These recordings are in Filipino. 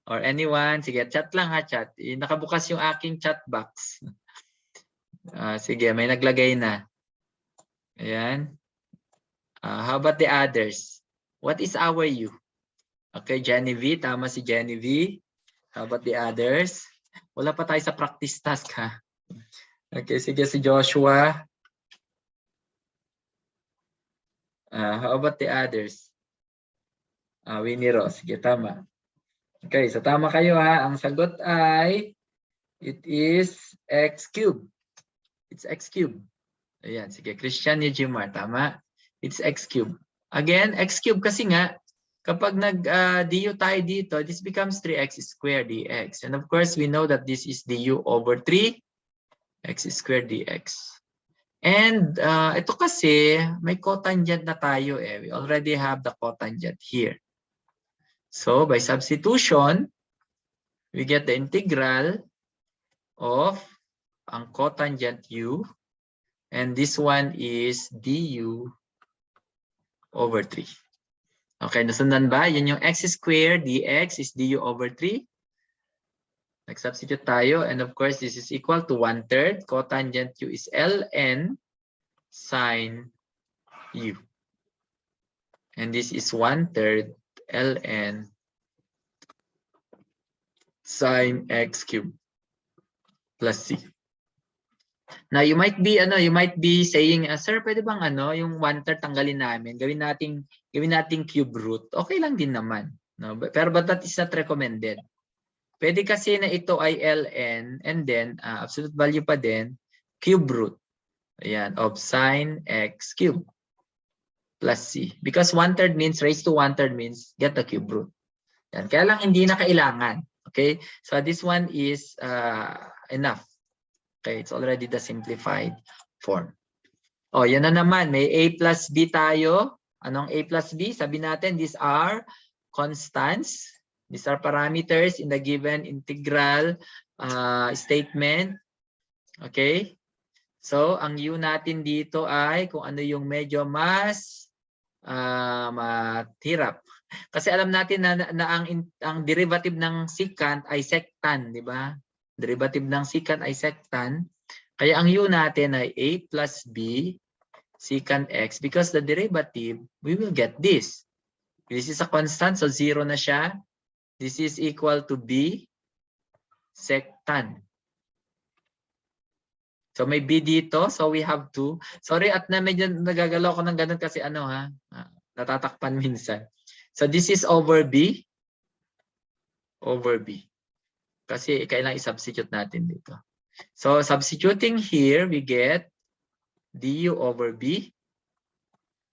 Or anyone? Sige, chat lang ha, chat. Nakabukas yung aking chat box. Sige, may naglagay na. Ayan. How about the others? What is our you? Okay, Jenny V. Tama si Jenny V. How about the others? Wala pa tayo sa practice task ha. Okay, sige si Joshua. How about the others? Winnie Ross. Sige, tama. Okay, so tama kayo ha. Ang sagot ay it is x cubed. It's x cubed. Ayan, sige. Christian Yejimar, tama. It's x cubed. Again, x cubed kasi nga, kapag nag-du tayo dito, this becomes 3x squared dx. And of course, we know that this is du over 3x squared dx. And ito kasi, may cotangent na tayo eh. We already have the cotangent here. So, by substitution, we get the integral of ang cotangent u. And this one is du over 3. Okay, nasundan ba? Yun yung x squared dx is du over 3. Nag-substitute tayo. And of course, this is equal to 1/3. Cotangent u is ln sine u. And this is 1/3 ln sine x cubed plus c. Now, you might be saying, sir, pwede bang yung 1/3 tanggalin namin, gawin nating cube root. Okay lang din naman, no? But that is not recommended. Pwede kasi na ito ay ln and then absolute value pa din cube root. Ayan, of sine x cubed plus c. Because 1/3 means raised to 1/3 means get the cube root. Ayan, kaya lang hindi na kailangan. Okay? So this one is enough. Okay, it's already the simplified form. Oh, yan na naman. May a plus b tayo. Anong a plus b? Sabi natin, these are constants. These are parameters in the given integral statement. Okay? So, ang u natin dito ay kung ano yung medyo mas mahirap. Kasi alam natin na ang derivative ng secant ay sectant, di ba? Derivative ng secant ay sectant. Kaya ang u natin ay a plus b secant x because the derivative, we will get this. This is a constant, so 0 na siya. This is equal to b sectant. So may b dito, so we have 2. Sorry at medyo nagagalaw ko ng ganun kasi natatakpan minsan. So this is over b. Over b. Kasi kailangan i-substitute natin dito. So substituting here, we get du over b.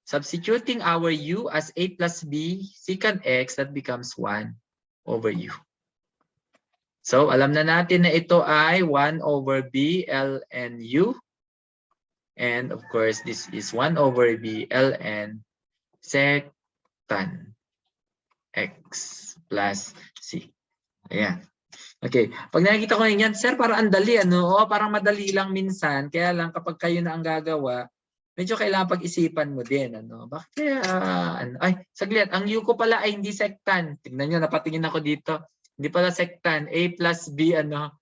Substituting our u as a plus b secant x, that becomes 1 over u. So alam na natin na ito ay 1 over b ln u. And of course, this is 1 over b ln secant x plus c. Ayan. Okay. Pag nakikita ko yan, sir, parang andali, Oo, parang madali lang minsan. Kaya lang kapag kayo na ang gagawa, medyo kailangan pag-isipan mo din, Bakit kaya, ay, saglit, ang u ko pala ay hindi sectant. Tignan nyo, napatingin ako dito. Hindi pala sectant. A plus B, ano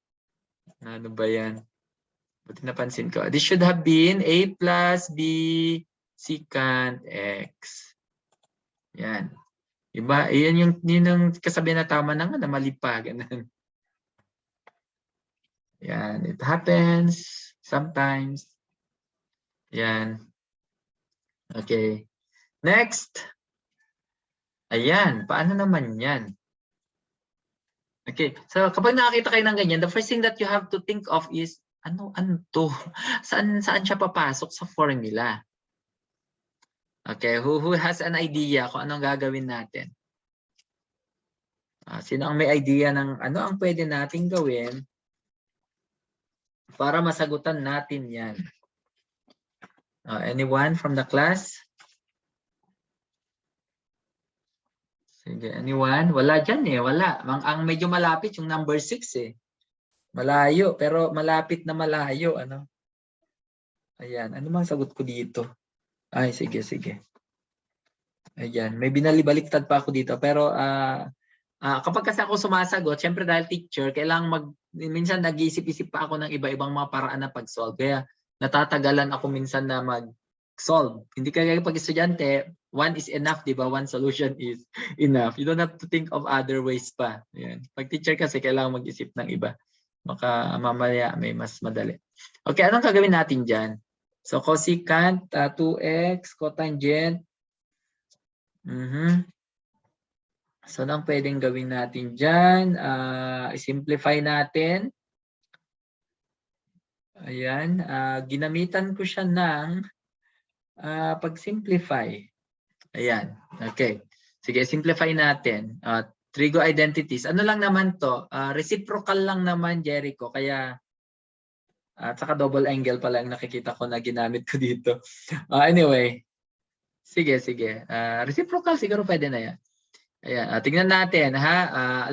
ba yan? Buti napansin ko. This should have been A plus B secant X. Yan. Diba? Yun yung kasabihan na tama na nga na mali pa. Ganun. Yan. It happens sometimes. Yan. Okay. Next. Ayan. Paano naman yan? Okay. So, kapag nakakita kayo ng ganyan, the first thing that you have to think of is, ano to? Saan siya papasok sa formula? Okay. Who has an idea kung anong gagawin natin? Sino ang may idea ng ano ang pwede nating gawin para masagutan natin yan? Anyone from the class? Sige, anyone? Wala dyan eh, wala. Ang medyo malapit yung number 6 eh. Malayo, pero malapit na malayo. Ayan, ano mang sagot ko dito? Ay, sige. Ayan, may binalibaliktad pa ako dito. Pero Kapag kasi ako sumasagot, syempre dahil teacher, minsan nag-iisip-isip pa ako ng iba-ibang mga paraan na pag-solve. Kaya natatagalan ako minsan na mag-solve. Hindi kaya pag estudyante, one is enough, di ba? One solution is enough. You don't have to think of other ways pa. Yan. Pag teacher kasi, kailangan mag-isip ng iba. Baka mamaya may mas madali. Okay, anong gagawin natin dyan? So, cosecant, 2x, cotangent. So, anong pwedeng gawin natin dyan? I-simplify natin. Ayan. Ginamitan ko siya ng pag-simplify. Ayan. Okay. Sige, simplify natin. Trigo identities. Ano lang naman to? Reciprocal lang naman, Jericho. Kaya, at saka double angle pala ang nakikita ko na ginamit ko dito. Anyway. Sige. Reciprocal siguro pwede na yan. Ayan, tingnan natin ha.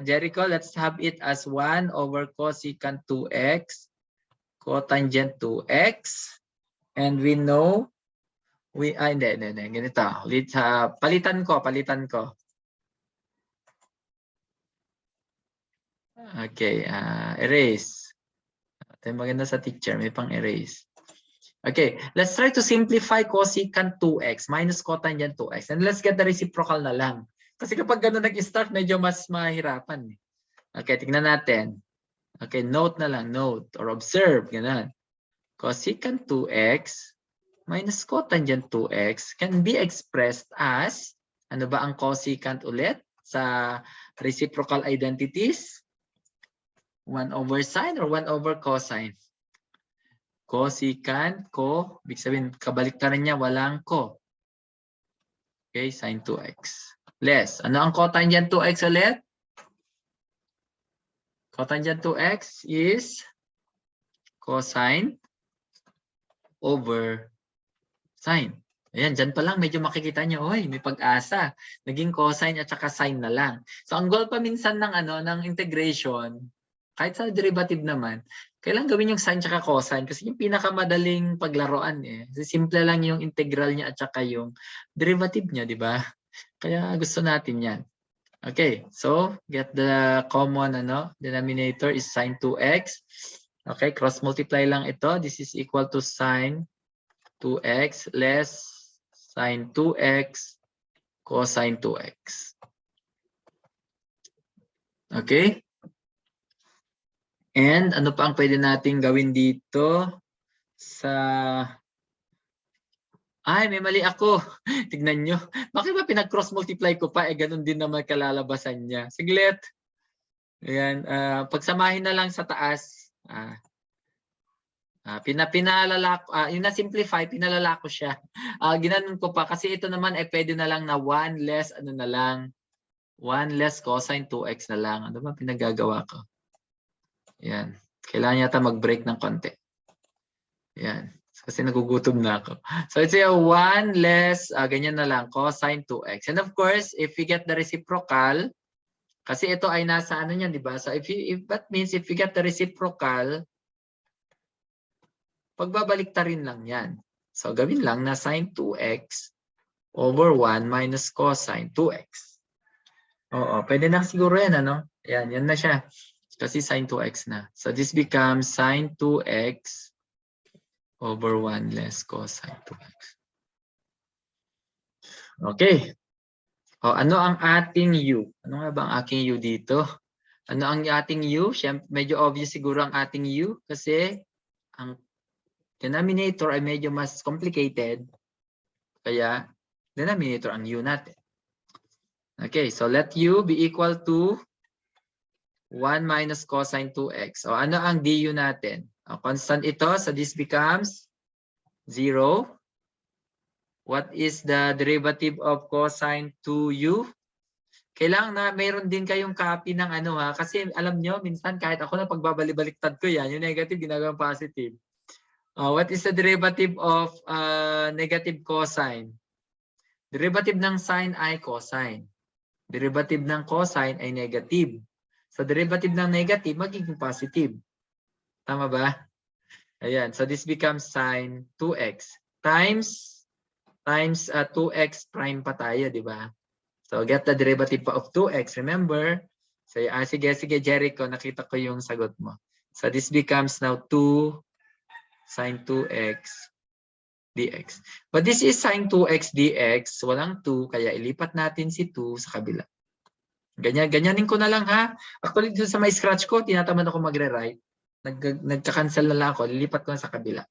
Jericho, let's have it as 1 over cosecant 2x, cotangent 2x, and we know hindi, ganito. Palitan ko. Okay, erase. Ito maganda sa teacher, may pang erase. Okay, let's try to simplify cosecant 2x minus cotangent 2x. And let's get the reciprocal na lang. Kasi kapag gano'n nag-start, medyo mas mahirapan. Okay, tignan natin. Okay, note na lang. Note or observe. Ganun. Cosecant 2x minus cotangent 2x can be expressed as, ano ba ang cosecant ulit sa reciprocal identities? 1 over sine or 1 over cosine? Cosecant, ibig sabihin, kabaliktaran niya, walang ko. Okay, sine 2x. Less. Ano ang cotangent 2x ulit? Cotangent 2x is cosine over sine. Ayan, dyan pa lang medyo makikita niyo, oy, may pag-asa. Naging cosine at saka sine na lang. So ang goal pa minsan ng integration, kahit sa derivative naman, kailangan gawin yung sine at cosine kasi yung pinakamadaling paglaruan eh. Kasi simple lang yung integral niya at saka yung derivative niya, di ba? Kaya gusto natin yan. Okay, so get the common denominator is sine 2x. Okay, cross multiply lang ito. This is equal to sine 2x less sine 2x cosine 2x. Okay? And ano pa ang pwede natin gawin dito ay, may mali ako. Tignan nyo. Bakit ba pinag-cross multiply ko pa? Ganun din naman kalalabasan niya. Siglit. Ayan. Pagsamahin na lang sa taas. Yung na-simplify, pinalala ko siya. Ginanon ko pa kasi ito naman ay pwede na lang na 1 less, 1 less cosine 2x na lang. Ano ba pinagagawa ko? Ayan. Kailangan yata mag-break ng konti. Ayan. Kasi nagugutom na ako. So it's 1 less, ganyan na lang, cosine 2x. And of course, if we get the reciprocal, kasi ito ay nasa niyan, di ba? So if that means if we get the reciprocal, pagbabalik-tarin lang yan. So gawin lang na sine 2x over 1 minus cosine 2x. Oo, pwede na siguro yan, Yan na siya. Kasi sine 2x na. So this becomes sine 2x over 1 less cosine 2x. Okay. Ano ang ating u? Ano nga ba ang aking u dito? Ano ang ating u? Siyempre, medyo obvious siguro ang ating u kasi ang denominator ay medyo mas complicated. Kaya denominator ang u natin. Okay, so let u be equal to 1 minus cosine 2x. Ano ang du natin? Constant ito, so this becomes 0. What is the derivative of cosine 2u? Kailangan na mayroon din kayong copy ng kasi alam nyo, minsan kahit ako na pagbabalik-baliktad ko yan, yung negative ginagawang positive. What is the derivative of negative cosine? Derivative ng sine ay cosine. Derivative ng cosine ay negative. So derivative ng negative magiging positive. Tama ba? Ayan. So this becomes sine 2x times 2x prime pa tayo, di ba? So get the derivative of 2x. Remember? So sige, Jericho, nakita ko yung sagot mo. So this becomes now 2 sine 2x dx. But this is sine 2x dx. Walang 2, kaya ilipat natin si 2 sa kabila. Ganyanin ko na lang ha. Actually, dito sa may scratch ko, tinatamad ako magre-write. Nagka-cancel na lang ako. Lilipat ko na sa kabila.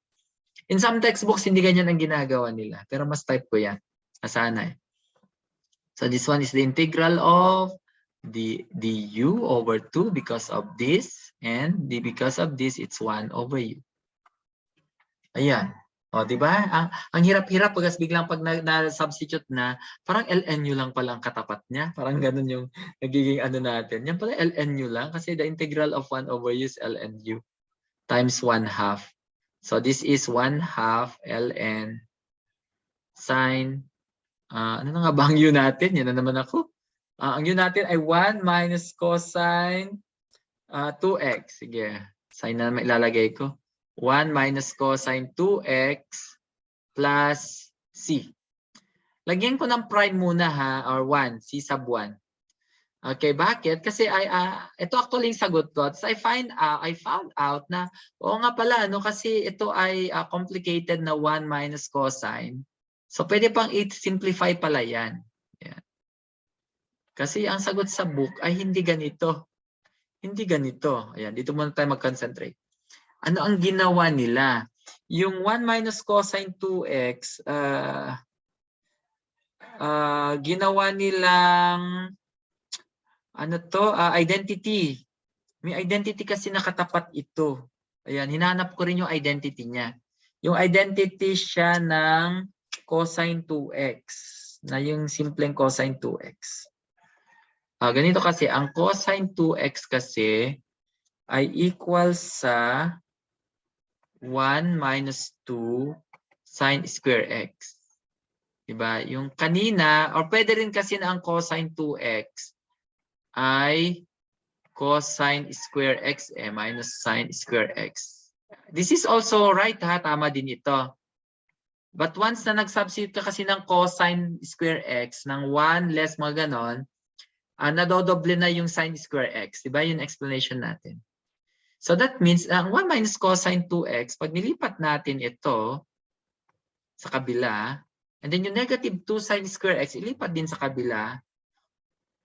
In some textbooks, hindi ganyan ang ginagawa nila. Pero mas type ko yan. Nasanay. So this one is the integral of the du over 2 because of this. And because of this, it's 1 over u. Ayan. O, di ba? Ang hirap-hirap pag biglang pag na-substitute na, parang ln lang pala ang katapat niya. Parang ganun yung nagiging ano natin. Yan pala ln lang kasi the integral of 1 over u is ln u times 1/2. So this is 1/2 ln sine, ano na nga ba ang u natin? Yan na naman ako. Ang u natin ay 1 minus cosine 2x. Sige, sine na naman ilalagay ko. 1 minus cosine 2x plus c. Lagyan ko ng prime muna ha, or 1, c sub 1. Okay, bakit? Kasi ito actually yung sagot ko. So I found out na, oo nga pala, no, kasi ito ay complicated na 1 minus cosine. So pwede pang i-simplify pala yan. Yan. Kasi ang sagot sa book ay hindi ganito. Hindi ganito. Ayan, dito muna tayo mag-concentrate. Ano ang ginawa nila? Yung 1 minus cosine 2x, ginawa nilang identity. May identity kasi nakatapat ito. Ayan, hinanap ko rin yung identity niya. Yung identity siya ng cosine 2x, na yung simpleng cosine 2x. Ganito kasi, ang cosine 2x kasi ay equal sa 1 minus 2 sine square x. Diba? Yung kanina, or pwede rin kasi na ang cosine 2x ay cosine square x minus sine square x. This is also right ha, tama din ito. But once na nag-substitute ka kasi ng cosine square x, ng 1 less mga ganon, nadodoble na yung sine square x. Diba yung explanation natin? So that means, ang 1 minus cosine 2x, pag nilipat natin ito sa kabila, and then yung negative 2 sine square x, ilipat din sa kabila,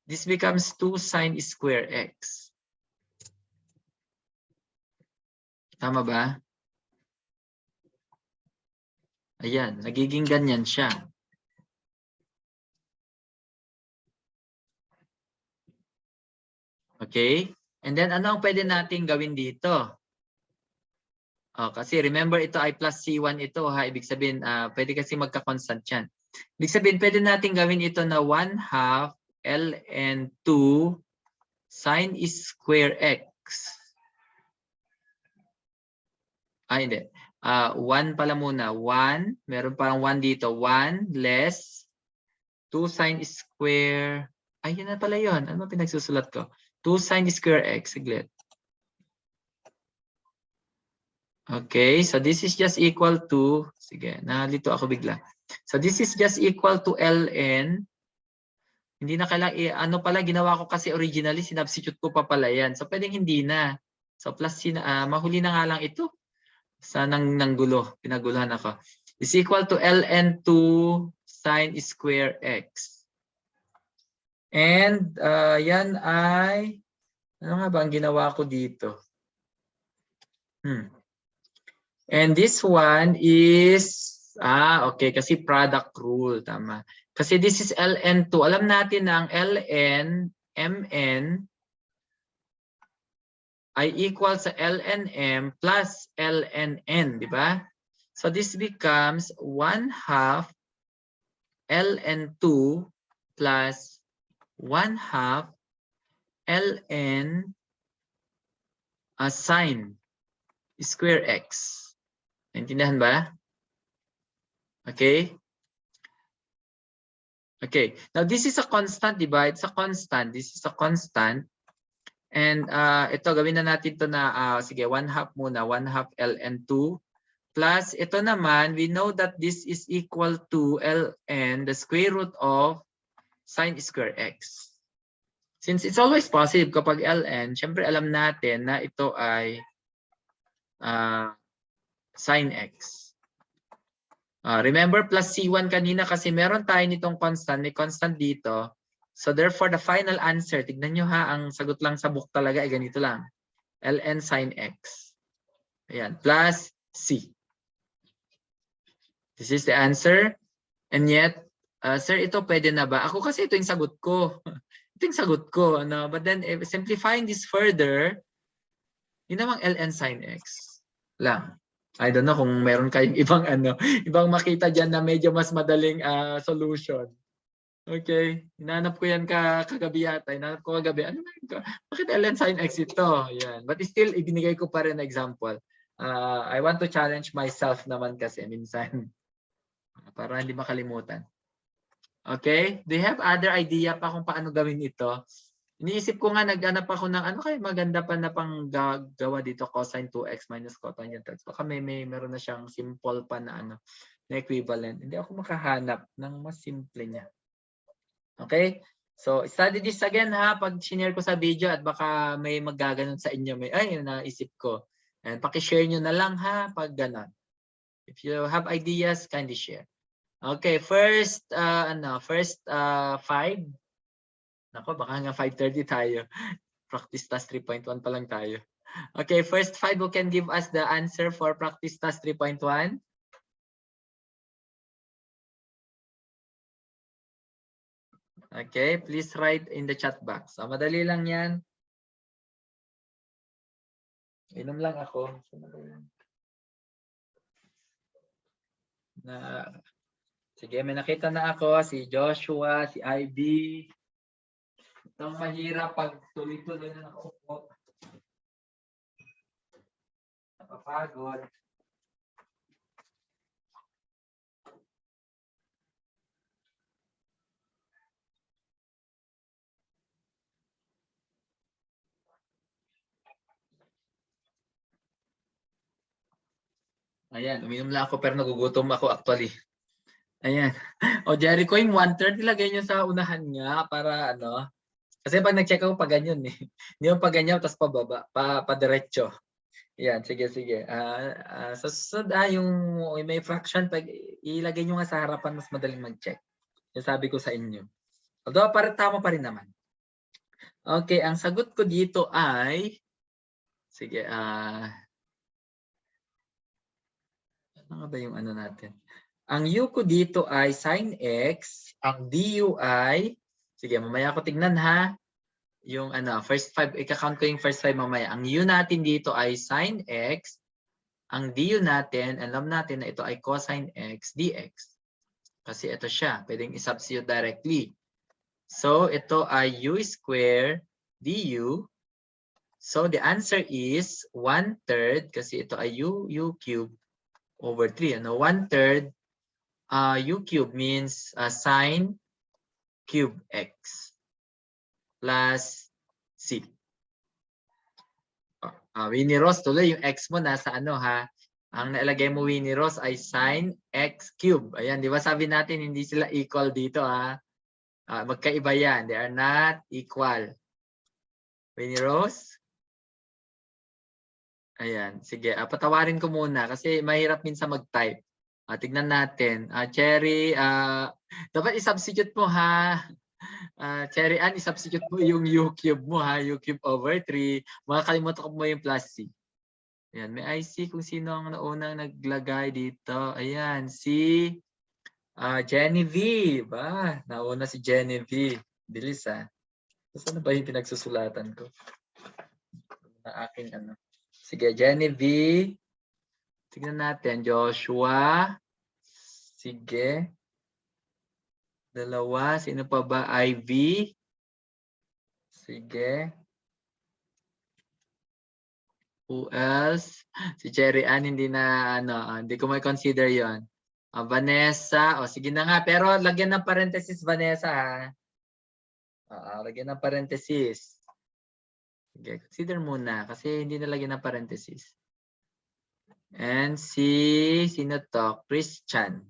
this becomes 2 sine square x. Tama ba? Ayan, nagiging ganyan siya. Okay? And then ano ang pwede natin gawin dito? Kasi remember ito ay plus C1 ito ha. Ibig sabihin, pwede kasi magka-constant yan. Ibig sabihin, pwede natin gawin ito na 1/2 ln 2 sine square x. Hindi. 1 pala muna. 1. Meron parang 1 dito. 1 less 2 sine square. Yun na pala yun. Ano pinagsusulat ko? 2 sine square x. Siglit. Okay. So this is just equal to, sige, nalito ako bigla. So this is just equal to ln. Hindi na kailangan, ano pala, ginawa ko kasi originally, sinubstitute ko pa pala yan. So pwedeng hindi na. So plus, mahuli na nga lang ito. Nanggulo. Pinaguluhan ako. Is equal to ln 2 sine square x. And yan ay, ano nga ba ang ginawa ko dito? And this one is, okay, kasi product rule, tama. Kasi this is ln2. Alam natin na ang ln, mn, ay equal sa ln m plus ln n, di ba? So this becomes 1/2 ln 2 plus 1/2 ln sine square x. Naintindihan ba? Okay? Okay. Now this is a constant, di ba? It's a constant. This is a constant. And ito, gawin na natin ito na, sige, 1/2 muna. 1/2 ln 2 plus ito naman, we know that this is equal to ln, the square root of sine square x. Since it's always positive kapag ln, syempre alam natin na ito ay sine x. Remember plus C1 kanina kasi meron tayo nitong constant, may constant dito. So therefore, the final answer, tignan nyo ha, ang sagot lang sa book talaga ay ganito lang. ln sine x. Ayan, plus C. This is the answer. And yet, sir, ito pwede na ba? Ako kasi ito yung sagot ko. Ito yung sagot ko. Ano? But then, simplifying this further, yun namang ln sine x lang. I don't know kung meron kayong ibang makita diyan na medyo mas madaling solution. Okay, hinanap ko yan kagabi yata. Hinanap ko kagabi. Ano ba? Bakit ln sine x ito? Yan. But still, ibinigay ko pa rin na example. I want to challenge myself naman kasi minsan para hindi makalimutan. Okay, do you have other idea pa kung paano gawin ito? Iniisip ko nga, naghanap ako ng ano kaya maganda pa na pang gawa dito, cosine 2x minus cotangent x. Baka meron na siyang simple pa na na equivalent. Hindi ako makahanap ng mas simple niya. Okay? So, study this again ha, pag sinare ko sa video at baka may maggaganon sa inyo. Naisip ko. And paki-share nyo na lang ha, pag ganon. If you have ideas, kindly share. Okay, first 5. Nako, baka hanggang 5:30 tayo. Practice task 3.1 pa lang tayo. Okay, first 5 who can give us the answer for practice task 3.1? Okay, please write in the chat box. Madali lang yan. Inom lang ako. Sige, may nakita na ako. Si Joshua, si Ivy. Itong mahirap pag tuloy-tuloy na nakaupo. Napapagod. Ayan, uminom lang ako pero nagugutom ako actually. Ayan. O Jericho, yung 1/3 ilagay nyo sa unahan nga para Kasi pag nag-check ako pa ganyan eh. Hindi mo pa ganyan tapos pababa, pa-diretso. Yan, sige. Sa susunod yung may fraction, pag ilagay nyo nga sa harapan, mas madaling mag-check. Yung sabi ko sa inyo. Although, tama pa rin naman. Okay, ang sagot ko dito ay, sige, ano nga ba yung natin? Ang u ko dito ay sine x, ang du ay, sige, mamaya ko tignan ha. Yung first 5, ika-count ko yung first 5 mamaya. Ang u natin dito ay sine x. Ang du natin, alam natin na ito ay cosine x dx. Kasi ito siya, pwedeng i-substitute directly. So, ito ay u square du. So, the answer is 1/3 kasi ito ay u cube over 3. 1/3 u cube means sine cube x plus c. Winnie Ross, tuloy yung x mo nasa ha. Ang nailagay mo Winnie Ross ay sine x cube. Ayan, di ba sabi natin hindi sila equal dito ha. Magkaiba yan. They are not equal. Winnie Ross? Ayan, sige. Patawarin ko muna kasi mahirap minsan mag-type. Tignan natin. Cherry, dapat i-substitute mo ha. Cherry Ann, i-substitute mo yung u cube mo ha. U cube over 3. Makakalimutan ko mo yung plus c. Ayan, may IC kung sino ang naunang naglagay dito. Ayan, si Genevieve. Nauna si Genevieve. Bilis Saan ba yung pinagsusulatan ko? Na aking Sige, Genevieve. Tignan natin. Joshua. Sige. 2. Sino pa ba? Ivy. Sige. Who else? Si Cherry Ann, hindi na, hindi ko may consider yon. Vanessa. Sige na nga. Pero lagyan ng parenthesis, Vanessa, ha? Lagyan ng parenthesis. Okay, consider muna kasi hindi nalagyan ng parenthesis. And sino to? Christian.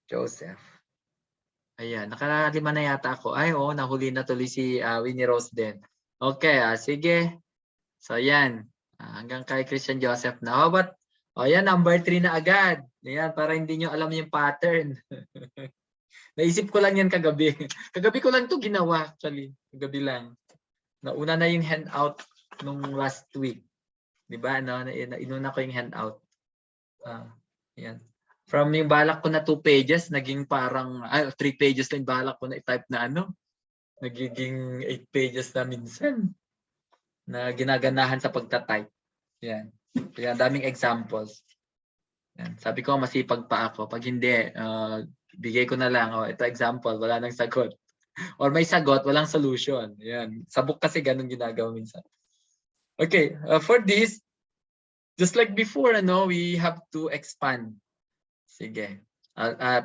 Joseph. Ayan, nakalima na yata ako. Ay, oo, nahuli na tuloy si Winnie Rose din. Okay, sige. So, ayan. Hanggang kay Christian Joseph na. How about, ayan, number 3 na agad. Ayan, para hindi nyo alam yung pattern. Naisip ko lang yan kagabi. Kagabi ko lang to ginawa, actually. Kagabi lang. Nauna na yung handout nung last week. Diba? No? Inuna ko yung handout. Ayan. From yung balak ko na 2 pages, naging parang 3 pages lang balak ko na i-type na ano. Nagiging 8 pages na minsan na ginaganahan sa pagta-type. Yan. Kaya daming examples. Yan. Sabi ko masipag pa ako. Pag hindi, bigay ko na lang. Ito example, wala nang sagot. Or may sagot, walang solution. Yan. Sa book kasi ganun ginagawa minsan. Okay, for this, just like before, we have to expand. Sige.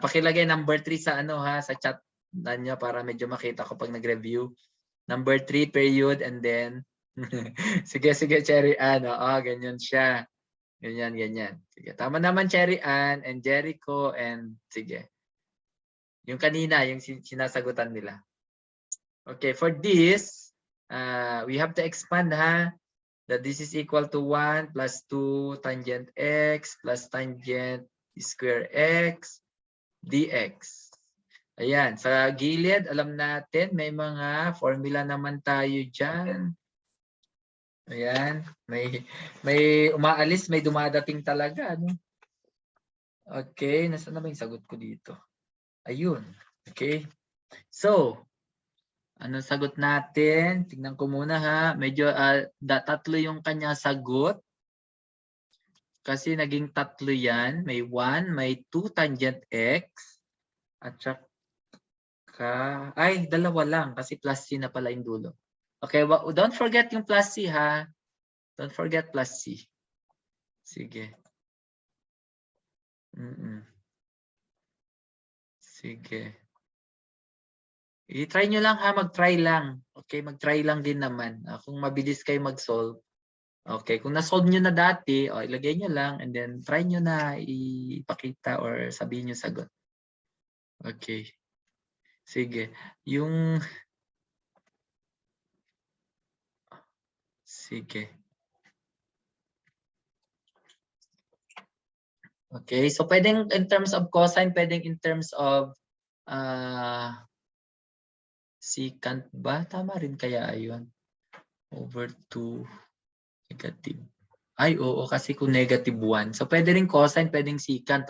Pakilagay number 3 sa sa chat niyo para medyo makita ko pag nag-review. Number 3 period and then sige Cherry Ann. Ganyan siya. Ganyan. Sige. Tama naman Cherry Ann and Jericho and sige. Yung kanina, yung sinasagutan nila. Okay, for this, we have to expand that this is equal to 1 plus 2 tangent x plus tangent square x dx. Ayan, sa gilid, alam natin, may mga formula naman tayo dyan. Ayan, may umaalis, may dumadating talaga. Okay, nasaan na ba yung sagot ko dito? Ayun, okay. So, ano sagot natin? Tingnan ko muna Medyo tatlo yung kanya sagot. Kasi naging tatlo yan. May 1, may 2 tangent x. At saka, ay, dalawa lang. Kasi plus c na pala yung dulo. Okay, don't forget yung plus c Don't forget plus c. Sige. Sige. I-try nyo lang mag-try lang. Okay, mag-try lang din naman. Kung mabilis kayo mag-solve. Okay, kung na-solve nyo na dati, ilagay nyo lang and then try nyo na ipakita or sabihin nyo sagot. Okay. Sige. Sige. Okay, so pwedeng in terms of cosine, pwedeng in terms of secant ba? Tama rin kaya ayun. Over 2 negative. Ay, oo, kasi kung negative 1. So, pwede rin cosine, pwedeng secant,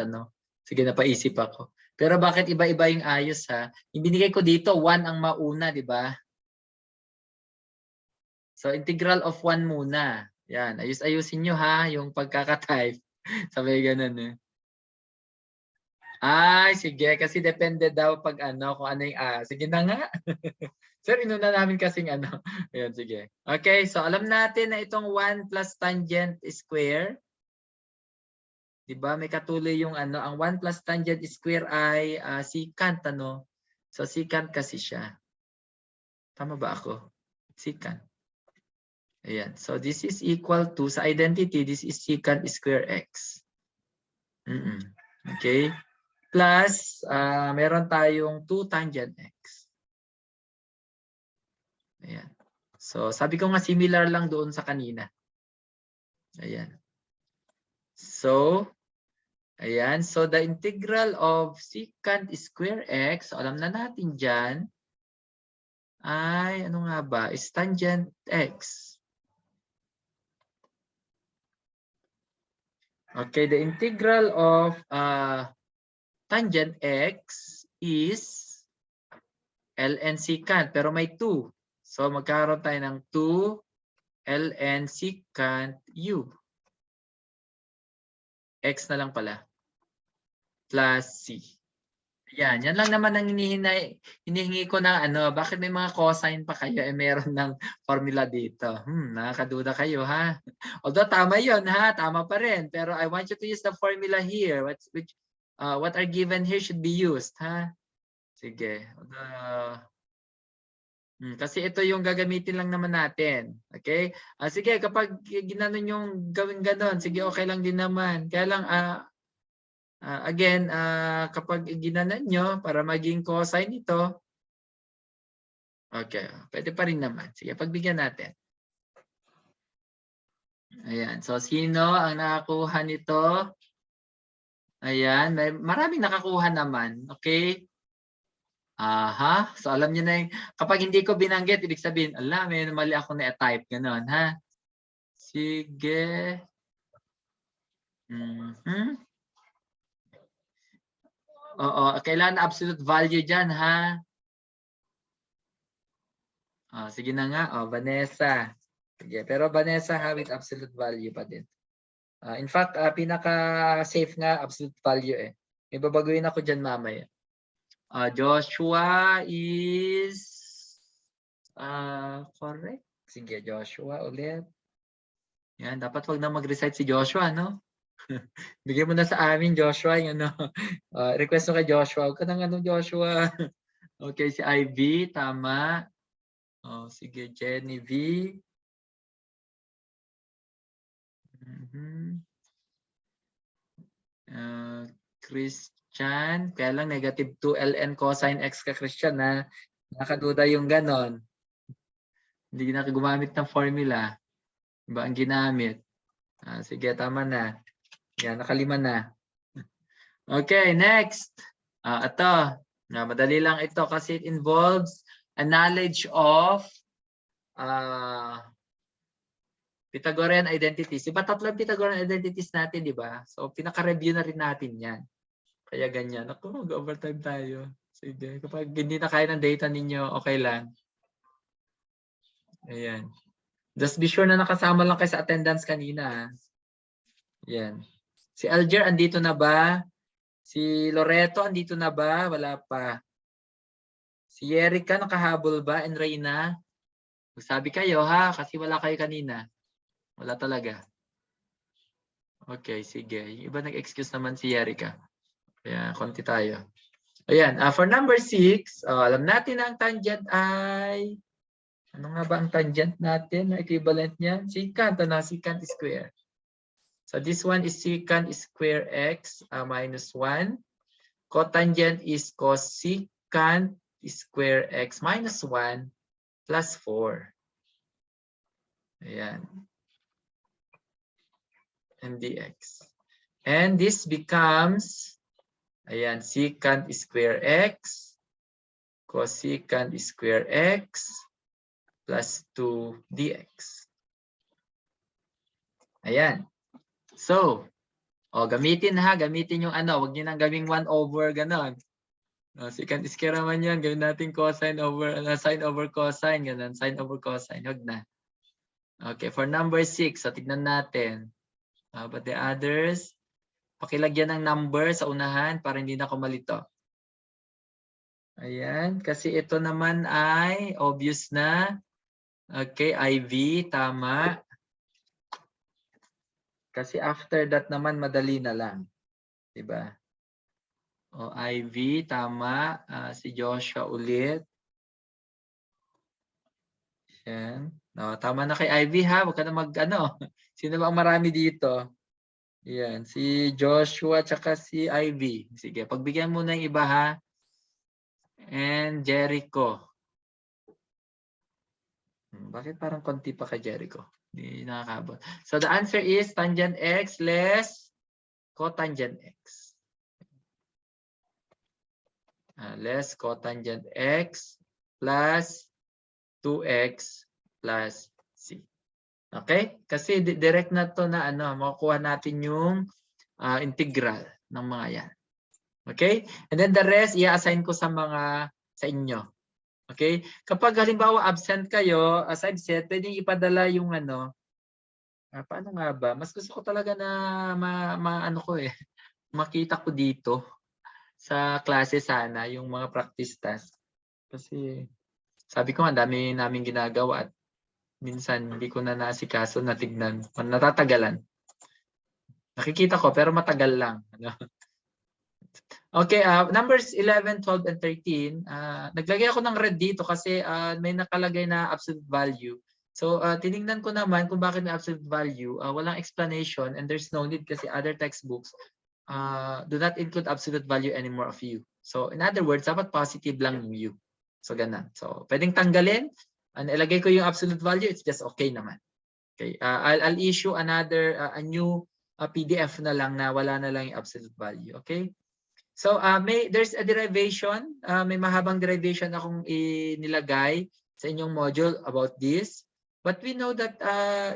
Sige, napaisip ako. Pero bakit iba-iba yung ayos, Yung binigay ko dito, 1 ang mauna, di ba? So, integral of 1 muna. Yan, ayusin nyo, yung pagkaka-type. Sabay ganun, Ay, sige, kasi depende daw pag kung ano yung Sige na nga. Sir, inuna namin kasing Ayan, sige. Okay, so alam natin na itong 1 plus tangent square. Diba? May katuloy yung ang 1 plus tangent square ay secant, So, secant kasi siya. Tama ba ako? Secant. Ayan. So, this is equal to, sa identity, this is secant square x. Okay? Plus, meron tayong 2 tangent x. Ayan. So, sabi ko nga similar lang doon sa kanina. Ayan. So, ayan. So, the integral of secant square x, so alam na natin dyan, ay, ano nga ba? Is tangent x. Okay, the integral of tangent x is ln secant, pero may 2. So, magkakaroon tayo ng 2 ln secant u. X na lang pala. Plus c. Yan lang naman ang hinihingi ko na bakit may mga cosine pa kayo meron ng formula dito. Nakakaduda kayo Although tama 'yon tama pa rin. Pero I want you to use the formula here. What are given here should be used Sige. Kasi ito yung gagamitin lang naman natin. Okay? Sige, kapag ginanon yung gawin ganon, sige okay lang din naman. Kaya lang Again, kapag ginanan nyo para maging cosine ito, okay, pwede pa rin naman. Sige, pagbigyan natin. Ayan, so sino ang nakakuha nito? Ayan, maraming nakakuha naman. Okay? Aha, so alam niyo na yung, kapag hindi ko binanggit, ibig sabihin, alam, may mali ako na type. Ganon, ha? Sige. Oo, kailangan absolute value dyan, ha? Sige na nga, Vanessa. Sige, pero Vanessa, with absolute value pa din. In fact, pinaka-safe nga, absolute value eh. May babaguhin ako dyan mamaya. Joshua is correct. Sige, Joshua ulit. Yan, dapat wag na mag-recite si Joshua, no? Bigyan mo na sa amin, Joshua, yung ano. Request mo kay Joshua. Huwag ka ng ano, Joshua. Okay, si Ivy, tama. Sige, Jenny V. Christian, kaya lang negative 2 ln cosine x ka, Christian, ha? Nakaduda yung ganon. Hindi na gumamit ng formula. Iba ang ginamit. Sige, tama na. Yan, nakalima na. Okay, next. Ito. Madali lang ito kasi it involves a knowledge of Pythagorean identities. Diba tatlong Pythagorean identities natin, di ba? So, pinaka-review na rin natin yan. Kaya ganyan. Ako, mag-overtime tayo. Sige. Kapag hindi na kaya ng data ninyo, okay lang. Ayan. Just be sure na nakasama lang kayo sa attendance kanina. Ayan. Si Alger, andito na ba? Si Loreto, andito na ba? Wala pa. Si Erica, nakahabol ba? And Reyna? Magsabi kayo ha, kasi wala kayo kanina. Wala talaga. Okay, sige. Yung iba nag-excuse naman si Erica. Kaya konti tayo. Ayan, for number 6, alam natin na ang tangent ay, ano nga ba ang tangent natin? Equivalent niya? Secant, secant square. So this one is secant square x minus 1. Cotangent is cosecant square x minus 1 plus 4. Ayan. And dx. And this becomes, ayan, secant square x cosecant square x plus 2 dx. Ayan. So, gamitin yung ano, wag niyo nang gawing 1 over ganon. Secant square naman yan, gawin natin cosine over, sine over cosine, ganon, sine over cosine, wag na. Okay, for number 6, so tignan natin. But the others, pakilagyan ng number sa unahan para hindi na ako malito. Ayan, kasi ito naman ay obvious na. Okay, IV, tama. Kasi after that naman, madali na lang. Diba? IV, tama. Si Joshua ulit. Ayan. Tama na kay IV ha. Huwag ka na mag-ano. Sino ba ang marami dito? Ayan. Si Joshua tsaka si IV. Sige, pagbigyan mo na yung iba ha. And Jericho. Bakit parang konti pa kay Jericho? Hindi nakakabot. So the answer is tangent x less cotangent x. Less cotangent x plus 2x plus c. Okay? Kasi direct na to na ano, makukuha natin yung integral ng mga yan. Okay? And then the rest, i-assign ko sa inyo. Okay? Kapag halimbawa absent kayo, as I've said, pwedeng ipadala yung ano, paano nga ba? Mas gusto ko talaga na makita ko dito sa klase sana yung mga practice task. Kasi sabi ko, ang dami namin ginagawa at minsan hindi ko na nasikaso na tignan. Natatagalan. Nakikita ko pero matagal lang. Okay, numbers 11, 12, and 13. Naglagay ako ng red dito kasi may nakalagay na absolute value. So, tinignan ko naman kung bakit may absolute value. Walang explanation and there's no need kasi other textbooks do not include absolute value anymore of u. So in other words, dapat positive lang yung u. So ganun. So pwedeng tanggalin. Ilagay ko yung absolute value, it's just okay naman. Okay, I'll issue another a new PDF na lang na wala na lang yung absolute value. Okay? So there's a derivation, may mahabang derivation akong inilagay sa inyong module about this. But we know that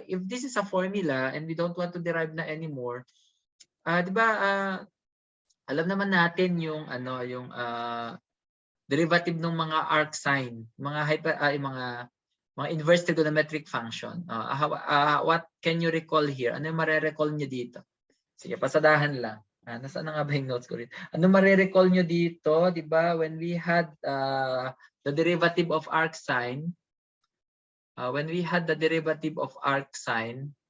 if this is a formula and we don't want to derive na anymore, 'di ba alam naman natin yung yung derivative ng mga arc sign, mga inverse trigonometric function. What can you recall here? Ano yung mare-recall niyo dito? Sige, pasadahan lang. Nasaan na nga ba yung notes ko rin? Ano mare-recall nyo dito? Di ba? When we had the derivative of arc sign,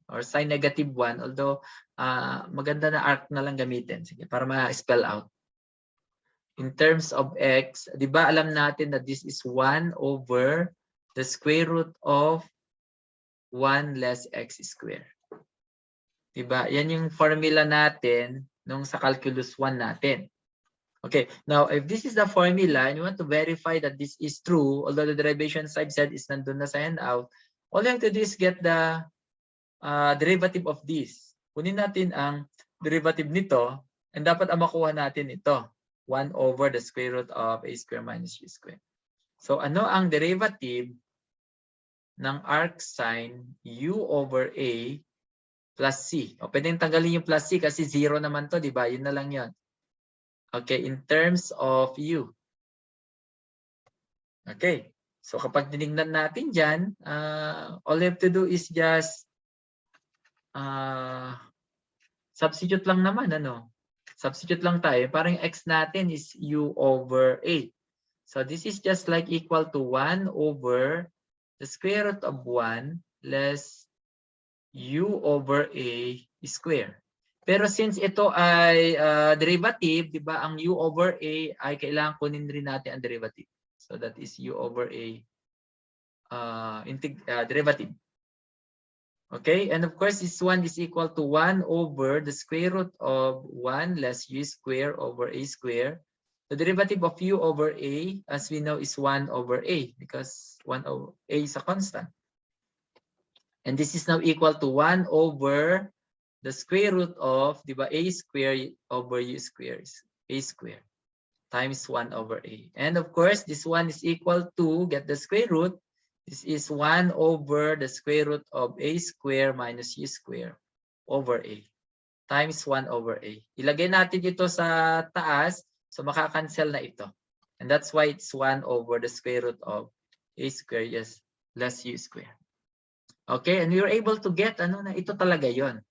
or sign -1, although maganda na arc na lang gamitin. Sige, para ma-spell out. In terms of x, di ba alam natin that this is 1 over the square root of 1 less x squared. Diba? Yan yung formula natin nung sa calculus 1 natin. Okay, now if this is the formula and you want to verify that this is true, although the derivation I've said is nandun na sa handout, all you have to do is get the derivative of this. Kunin natin ang derivative nito and dapat ang makuha natin ito. 1 over the square root of a square minus u square. So ano ang derivative ng arc sign u over a plus c? O pwedeng tanggalin yung plus c kasi 0 naman to, di ba? Yun na lang yun. Okay, in terms of u. Okay, so kapag tinignan natin dyan, all you have to do is just substitute lang naman, ano? Substitute lang tayo. Parang x natin is u over a. So this is just like equal to 1 over the square root of 1 less u over a square. Pero since ito ay derivative, di ba, ang u over a ay kailangan kunin rin natin ang derivative. So that is u over a derivative. Okay, and of course this one is equal to 1 over the square root of 1 less u square over a square. The derivative of u over a, as we know, is 1 over a because 1 over a is a constant. And this is now equal to 1 over the square root of, di ba, a square over u square is a square times 1 over a. And of course, this one is equal to, get the square root, this is 1 over the square root of a square minus u square over a times 1 over a. Ilagay natin ito sa taas, so makakancel na ito. And that's why it's 1 over the square root of a square, yes, less u square. Okay, and you're able to get na ito talaga yon,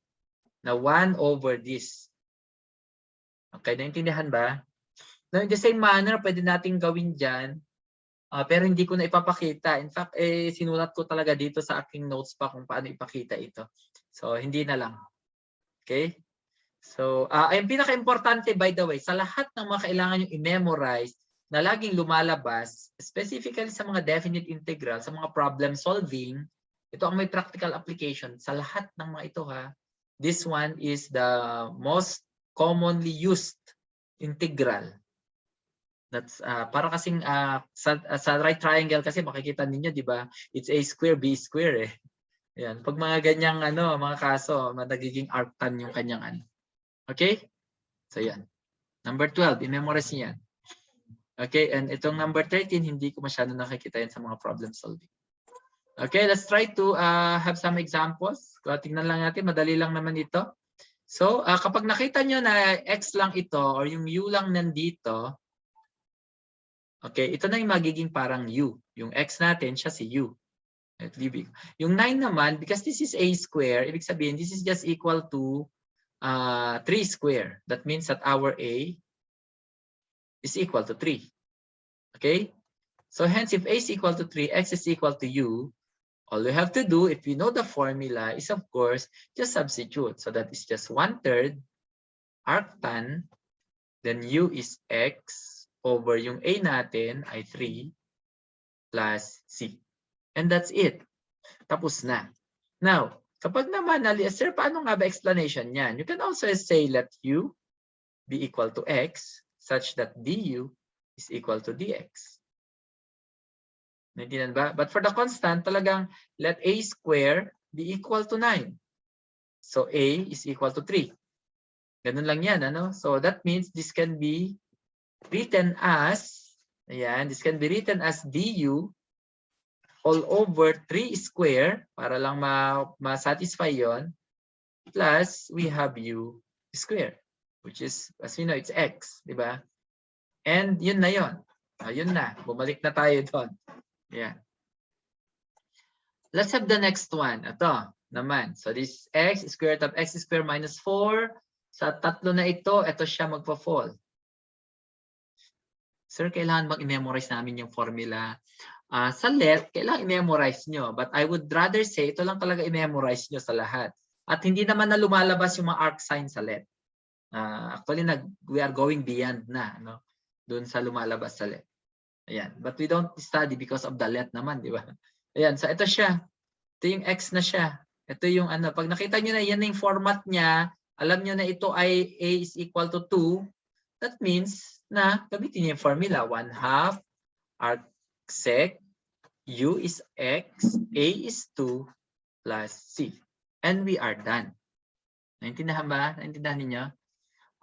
na 1 over this. Okay, naintindihan ba? Now, in the same manner, pwede nating gawin dyan, pero hindi ko na ipapakita. In fact, sinulat ko talaga dito sa aking notes pa kung paano ipakita ito. So, hindi na lang. Okay? So, ang pinaka-importante, by the way, sa lahat ng mga kailangan nyo i-memorize na laging lumalabas, specifically sa mga definite integral, sa mga problem solving, ito ang may practical application. Sa lahat ng mga ito, this one is the most commonly used integral. That's para kasing sa right triangle kasi makikita ninyo, di ba? It's a square, b square eh. Ayan. Pag mga ganyang mga kaso, nagiging arctan yung kanyang Okay? So yan. Number 12, i-memorize niyan. Okay, and itong number 13, hindi ko masyado nakikita yan sa mga problem solving. Okay, let's try to have some examples. Tingnan lang natin, madali lang naman ito. So, kapag nakita nyo na x lang ito or yung u lang nandito, okay, ito na yung magiging parang u. Yung x natin, siya si u. Yung 9 naman, because this is a square, ibig sabihin, this is just equal to 3 square. That means that our a is equal to 3. Okay? So hence, if a is equal to 3, x is equal to u, all you have to do, if you know the formula, is of course, just substitute. So that is just 1/3 arctan, then u is x over yung a natin ay 3 plus c. And that's it. Tapos na. Now, kapag naman, sir, paano nga ba explanation niyan? You can also say let u be equal to x such that du is equal to dx. Naintindihan ba? But for the constant, talagang let a square be equal to 9. So a is equal to 3. Ganun lang yan, ano? So that means this can be written as, ayan, this can be written as du all over 3 square, para lang ma-satisfy yon, plus we have u square, which is, as we know, it's x, di ba? And yun na yun. Yun na, bumalik na tayo doon. Yeah. Let's have the next one. Ito naman. So this x square root of x square minus 4. Sa tatlo na ito siya magpa-fall. Sir, kailangan bang i-memorize namin yung formula? Sa let, kailangan i-memorize nyo. But I would rather say, ito lang talaga i-memorize nyo sa lahat. At hindi naman na lumalabas yung mga arc sign sa let. Actually, we are going beyond na, no? Doon sa lumalabas sa let. Ayan. But we don't study because of the let naman, di ba? Ayan. So ito siya. Ito yung x na siya. Ito yung ano. Pag nakita nyo na yan yung format niya, alam nyo na ito ay a is equal to 2. That means na gamitin niyo yung formula. 1/2 arc sec u is x, a is 2 plus c. And we are done. Naintindihan ba? Naintindihan niyo?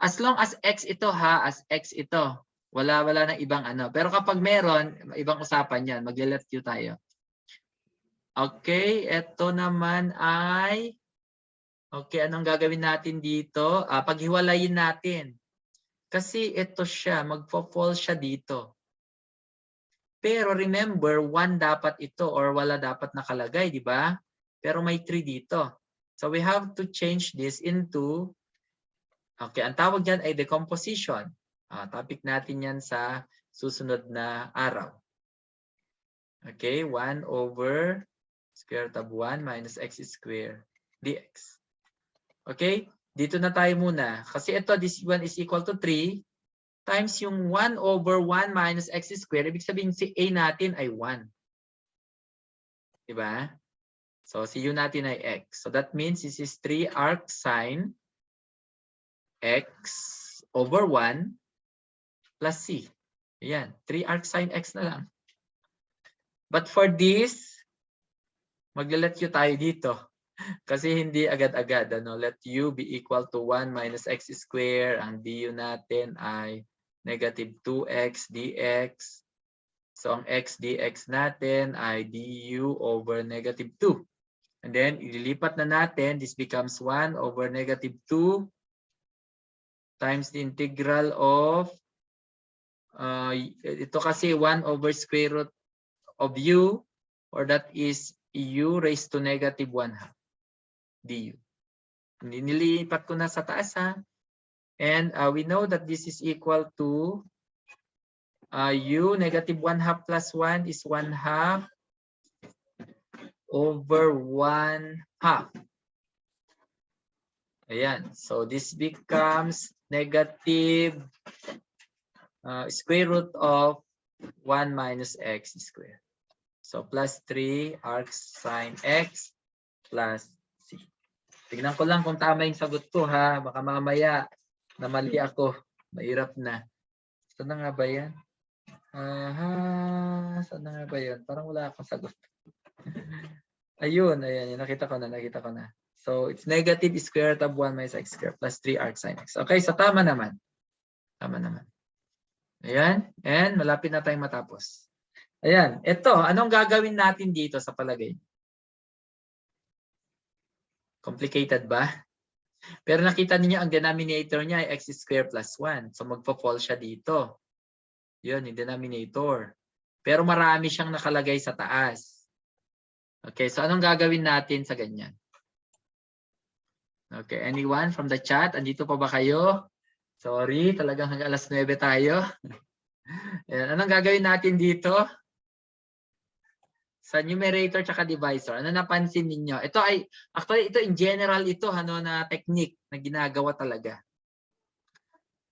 As long as x ito ha, as x ito. Wala nang ibang ano. Pero kapag meron, ibang usapan yan. Magle-let you tayo. Okay, ito naman ay, okay, anong gagawin natin dito? Paghiwalayin natin. Kasi ito siya, magpo-fall siya dito. Pero remember, 1 dapat ito or wala dapat nakalagay, di ba? Pero may 3 dito. So we have to change this into, okay, ang tawag dyan ay decomposition. Topic natin yan sa susunod na araw. Okay, 1 over square root of 1 minus x square dx. Okay, dito na tayo muna. Kasi ito, this one is equal to 3 times yung 1 over 1 minus x square. Ibig sabihin si a natin ay 1. Diba? So si u natin ay x. So that means this is 3 arc sine x over 1 plus c. Ayan, 3 arc sine x na lang. But for this, magle-let u tayo dito. Kasi hindi agad-agad. Ano? Let u be equal to 1 minus x square. Ang du natin ay negative 2x dx. So ang x dx natin ay du over negative 2. And then, ililipat na natin. This becomes 1 over negative 2 times the integral of, ito kasi 1 over square root of u, or that is u raised to negative 1/2 du. Nilipat ko na sa taas ha. And we know that this is equal to u negative 1/2 plus 1 is 1/2 over 1/2. Ayan. So this becomes negative square root of 1 minus x squared. So plus 3 arc sine x plus c. Tignan ko lang kung tama yung sagot ko ha. Baka mamaya na mali ako. Mahirap na. Saan na nga ba yan? Saan na nga ba yan? Parang wala akong sagot. Ayun, ayan. Nakita ko na. So it's negative square root of 1 minus x squared plus 3 arc sine x. Okay, so tama naman. Tama naman. Ayan. And malapit na tayong matapos. Ayan. Ito, anong gagawin natin dito sa palagay? Complicated ba? Pero nakita niyo ang denominator niya ay x squared plus 1. So magpo-fall siya dito. Yun, yung denominator. Pero marami siyang nakalagay sa taas. Okay, so anong gagawin natin sa ganyan? Okay, anyone from the chat? Andito pa ba kayo? Sorry, talagang hanggang alas 9 tayo. Ayan, anong gagawin natin dito? Sa numerator tsaka divisor, ano napansin ninyo? Ito ay, actually ito in general ito, ano, na technique na ginagawa talaga.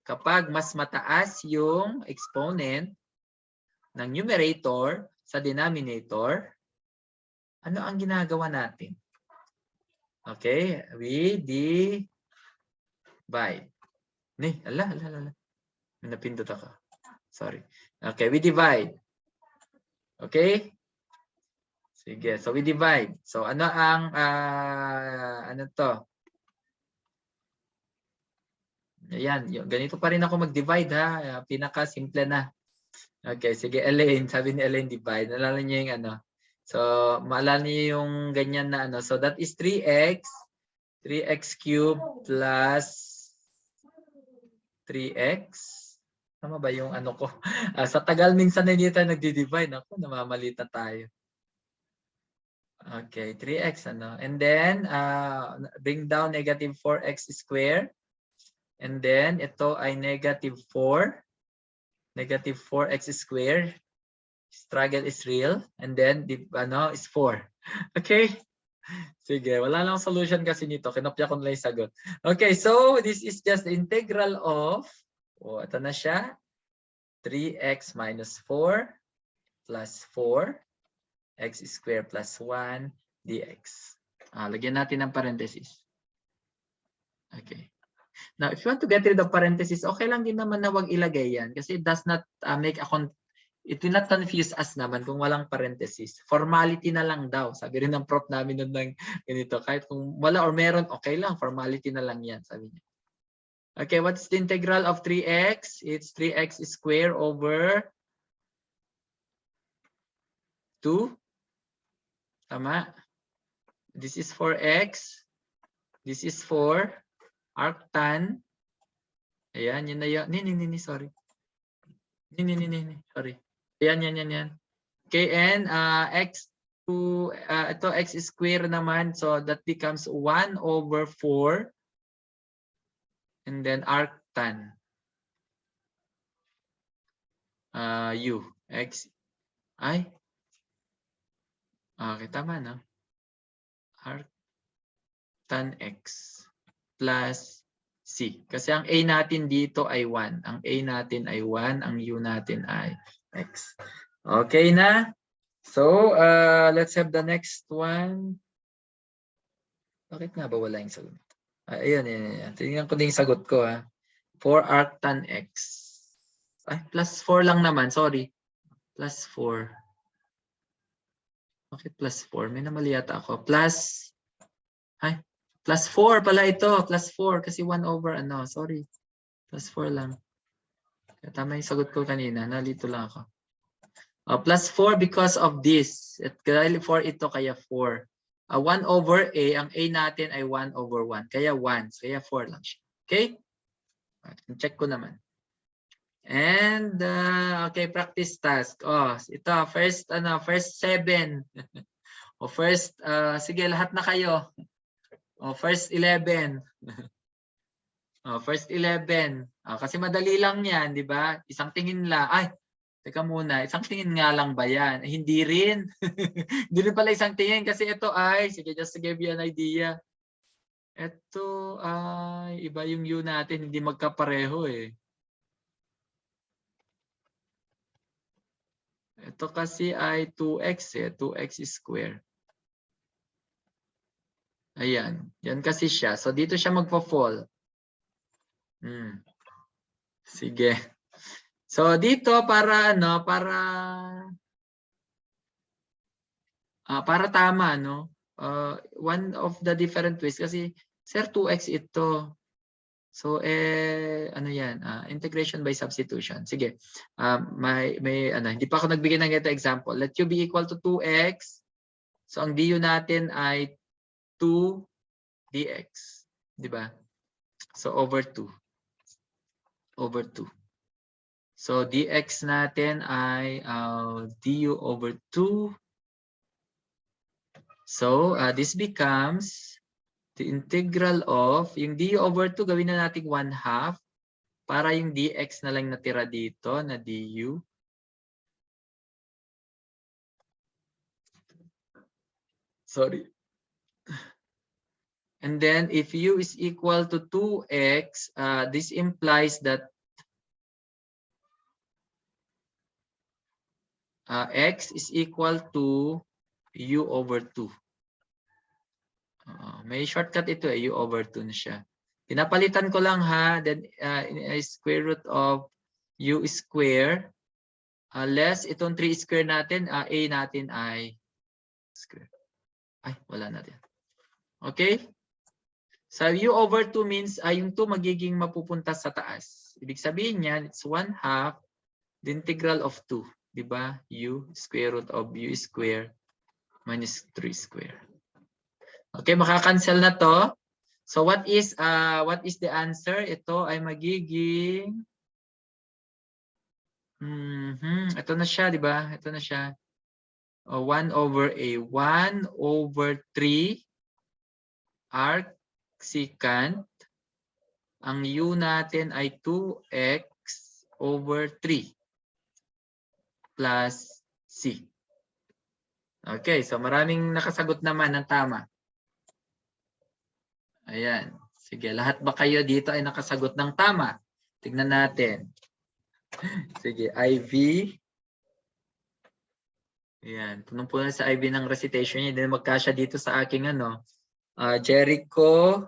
Kapag mas mataas yung exponent ng numerator sa denominator, ano ang ginagawa natin? Okay, we divide. Ala. May napindot ako. Sorry. Okay, we divide. Okay? Sige, so we divide. So ano ang ano to? Ayan, ganito pa rin ako mag-divide ha. Pinaka-simple na. Okay, sige Elaine, sabi ni Elaine divide. Naalala niyo yung ano. So, maalala niyo yung ganyan na ano. So that is 3x cubed plus 3x. Tama ba yung ano ko? Sa tagal minsan na hindi tayo nagdi-divide. Ako, namamalita tayo. Okay, 3x ano. And then, bring down negative 4x squared. And then, ito ay negative 4. Negative 4x squared. Struggle is real. And then, ano, is 4. Okay? Sige, wala lang solution kasi nito. Kinopya ko na lang yung sagot. Okay, so this is just the integral of, ito na siya. 3x minus 4 plus 4 x squared plus 1 dx. Lagyan natin ng parenthesis. Okay. Now, if you want to get rid of parenthesis, okay lang din naman na wag ilagay yan kasi it does not it will not confuse us naman kung walang parenthesis. Formality na lang daw. Sabi rin ng prof namin nun ng ganito. Kahit kung wala or meron, okay lang. Formality na lang yan, sabi niya. Okay, what's the integral of 3x? It's 3x squared over 2. Tama. This is 4x. This is 4. Arctan. Ayan, yun na yun. Sorry. Sorry. Ayan. Okay, and ito x squared naman. So that becomes 1 over 4. And then arctan. U. X. Ay. Okay, tama no? Arctan x plus c. Kasi ang a natin dito ay 1. Ang a natin ay 1. Ang u natin ay x. Okay na? So, let's have the next one. Bakit nga ba wala yung sagot? Ayan. Tingnan ko din yung sagot ko. 4 arctan x. Ay, plus 4 lang naman. Sorry. Plus 4. Bakit plus 4? May namali yata ako. Plus 4 pala ito. Plus 4 kasi 1 over ano. Sorry. Plus 4 lang. Tama yung sagot ko kanina. Nalito lang ako. Plus 4 because of this. Dahil 4 ito kaya 4. 1 over a. Ang a natin ay 1 over 1. Kaya 1. Kaya 4 lang siya. Okay? Check ko naman. And okay, practice task. Ito first 7. First sige lahat na kayo. First 11. First 11. Kasi madali lang 'yan, 'di ba? Isang tingin lang. Ay, teka muna, isang tingin nga lang ba 'yan? Hindi rin. Hindi rin pala isang tingin kasi ito ay sige just to give you an idea. Ito ay iba yung u natin, hindi magkapareho eh. Ito kasi ay 2x 2x squared. Ayan, yan kasi siya. So dito siya magpo-fall. Sige. So dito para para tama no. One of the different ways kasi sir 2x ito. So ano yan? Integration by substitution. Sige. May hindi pa ako nagbigay ng ito example. Let u be equal to 2x. So ang du natin ay 2 dx, 'di ba? So over 2. Over 2. So dx natin ay du over 2. So this becomes the integral of, yung du over 2 gawin na natin 1/2 para yung dx na lang natira dito na du. Sorry. And then if u is equal to 2x, this implies that x is equal to u over 2. May shortcut ito u over 2 na siya. Pinapalitan ko lang ha, then square root of u square less itong 3 square natin, a natin ay square. Ay, wala natin. Okay? So u over 2 means yung 2 magiging mapupunta sa taas. Ibig sabihin niyan, it's 1/2 the integral of 2. Diba? U square root of u square minus 3 square. Okay, makakancel na to. So what is the answer? Ito ay magiging ito na siya, 'di ba? Ito na siya. 1 over a 1 over 3 arc secant. Ang u natin ay 2x over 3 plus c. Okay, so maraming nakasagot naman ng tama. Ayan. Sige, lahat ba kayo dito ay nakasagot ng tama? Tignan natin. Sige, IV. Ayan, punong-puno sa IV ng recitation niya. Then magkasya dito sa aking Jericho.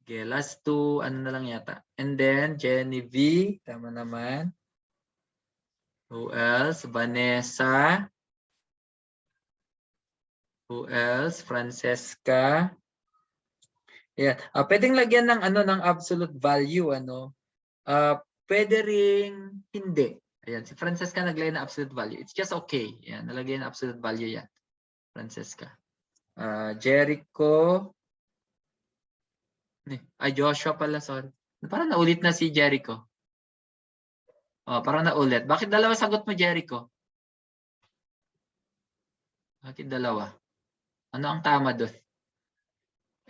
Okay, last two, ano na lang yata. And then, Jenny V. Tama naman. Who else? Vanessa. Who else? Francesca. Yeah. Pwedeng lagyan ng ng absolute value pwede ring hindi. Ayan, si Francesca naglagay ng absolute value. It's just okay. Ayan, nalagay ng absolute value yan. Francesca. Jericho. Ay, Joshua pala, sorry. Parang naulit na si Jericho. Parang naulit. Bakit dalawa sagot mo, Jericho? Bakit dalawa? Ano ang tama doon?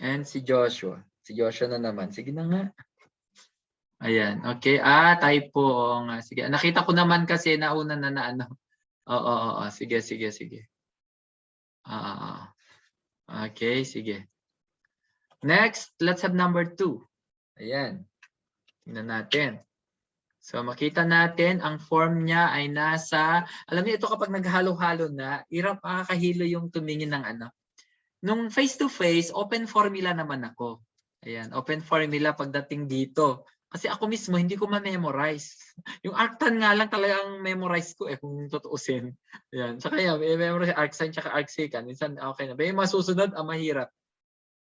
And si Joshua. Si Joshua na naman. Sige na nga. Ayan. Okay. Typo. Oo nga. Sige. Nakita ko naman kasi nauna na Oo. Sige. Okay. Sige. Next, let's have number 2. Ayan. Tingnan natin. So makita natin ang form niya ay nasa, alam niyo ito kapag naghalo-halo na, hirap makakahilo yung tumingin ng Nung face-to-face, open formula naman ako. Ayan, open formula pagdating dito. Kasi ako mismo, hindi ko ma-memorize. Yung arctan nga lang talagang memorize ko kung tutuusin. Ayan, tsaka yan, memorize arcsine tsaka arcsecant. Minsan okay na. Pero yung masusunod, mahirap.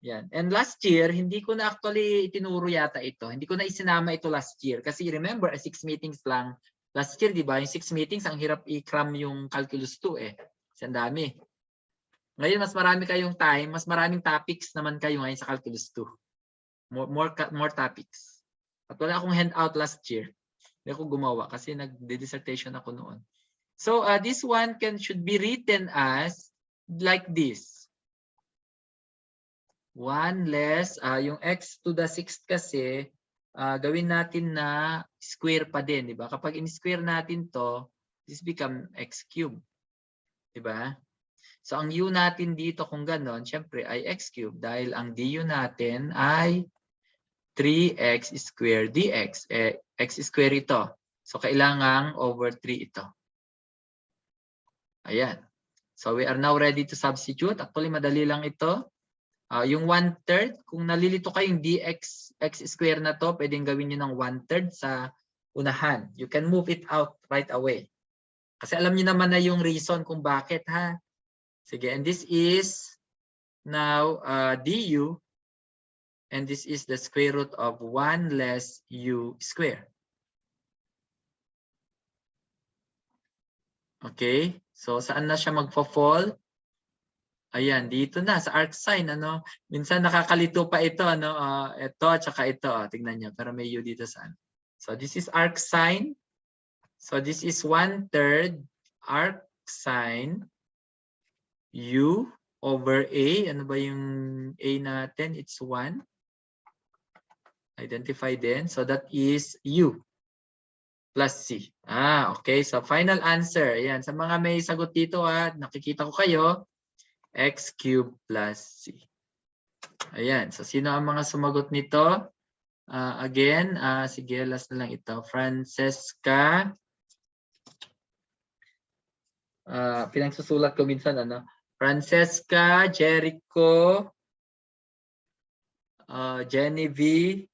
Yan. And last year, hindi ko na actually tinuro yata ito. Hindi ko na isinama ito last year. Kasi remember, 6 meetings lang. Last year, di ba? Yung 6 meetings, ang hirap i-cram yung calculus 2 Kasi ang dami. Ngayon, mas marami kayong time. Mas maraming topics naman kayo ngayon sa calculus 2. More topics. At wala akong handout last year. Hindi ako gumawa kasi nag-dissertation ako noon. So, this one should be written as like this. 1 less, yung x to the 6th kasi, gawin natin na square pa din, di ba? Kapag in-square natin to, this become x cubed. Di ba? So, ang u natin dito kung ganon, syempre ay x cubed dahil ang du natin ay 3x squared dx. X square ito. So, kailangang over 3 ito. Ayan. So, we are now ready to substitute. Actually, madali lang ito. Yung 1/3, kung nalilito kayong dx x square na to, pwedeng gawin nyo ng 1/3 sa unahan. You can move it out right away. Kasi alam niyo naman na yung reason kung bakit ha. Sige, and this is now du and this is the square root of 1 less u square. Okay, so saan na siya magfo-fall? Ayan, dito na sa arcsine Minsan nakakalito pa ito ito at saka ito tingnan niyo pero may u dito sa So this is arcsine. So this is 1/3 arcsine u over a. Ano ba yung a natin? It's 1. Identify din. So that is u plus c. Okay. So final answer. Ayan, sa mga may sagot dito nakikita ko kayo. X cubed plus c. Ayan. So, sino ang mga sumagot nito? Again, sige, last na lang ito. Francesca. Pinagsusulat ko minsan, Francesca, Jericho, Genevieve,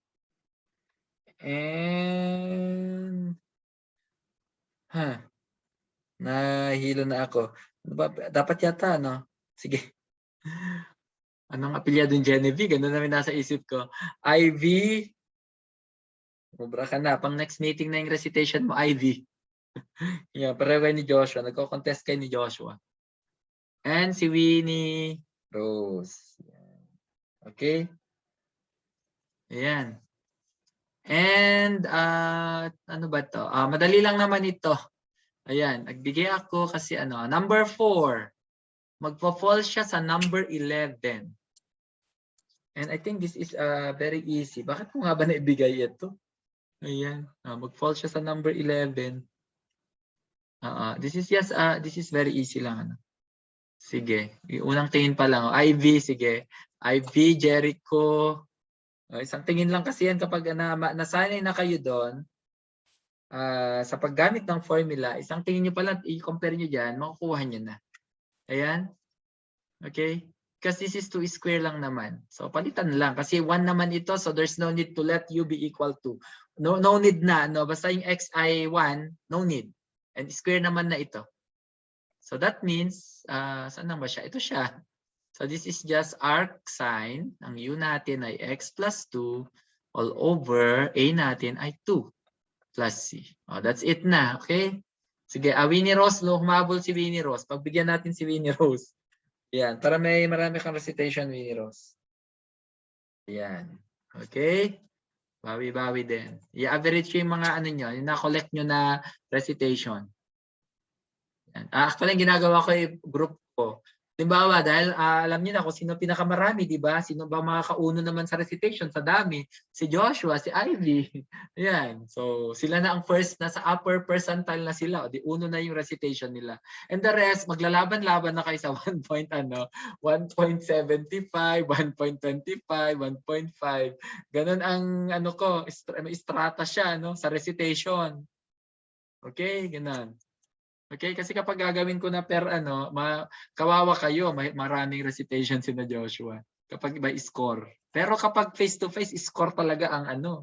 and nahilo na ako. Ano ba? Dapat yata, no? Sige. Anong apelyido ng Genevieve? Ganun namin nasa isip ko. Ivy. Mubra ka na. Pang next meeting na yung recitation mo, Ivy. Yeah, pareho kayo ni Joshua. Nagko-contest kayo ni Joshua. And si Winnie Rose. Okay? Ayan. And ano ba to? Madali lang naman ito. Ayan, nagbigay ako kasi number 4. Magpo-fall siya sa number 11. And I think this is very easy. Bakit ko nga ba naibigay ito? Ayan, mag-fall siya sa number 11. This is very easy lang. Sige, yung unang tingin pa lang. Ivy, sige. Ivy, Jericho. Isang tingin lang kasi yan kapag nasanay na kayo doon. Sa paggamit ng formula, isang tingin nyo pala, i-compare nyo dyan, makukuha nyo na. Ayan. Okay? Because this is 2 square lang naman. So, palitan lang. Kasi 1 naman ito, so there's no need to let u be equal to. No need na. No? Basta yung x ay 1, no need. And square naman na ito. So, that means, saan ba siya? Ito siya. So, this is just arc sine. Ang u natin ay x plus 2 all over a natin ay 2 plus c. That's it na. Okay? Sige, Winnie Rose, humabol si Winnie Rose. Pagbigyan natin si Winnie Rose. Yan, para marami kang recitation, Winnie Rose. Yan. Okay? Bawi-bawi din. I-average yung mga nyo, yung na-collect nyo na recitation. Yan. Actually, ginagawa ko yung group ko. Halimbawa, dahil alam niyo na kung sino pinakamarami, di ba? Sino ba makakauno naman sa recitation? Sa dami. Si Joshua, si Ivy. Yan. So, sila na ang first, nasa upper percentile na sila. O, di uno na yung recitation nila. And the rest, maglalaban-laban na kayo sa 1.75, 1.25, 1.5. Ganon ang strata siya sa recitation. Okay? Ganon. Okay, kasi kapag gagawin ko na per kawawa kayo, maraming recitation si na Joshua kapag iba score. Pero kapag face to face, score talaga ang 1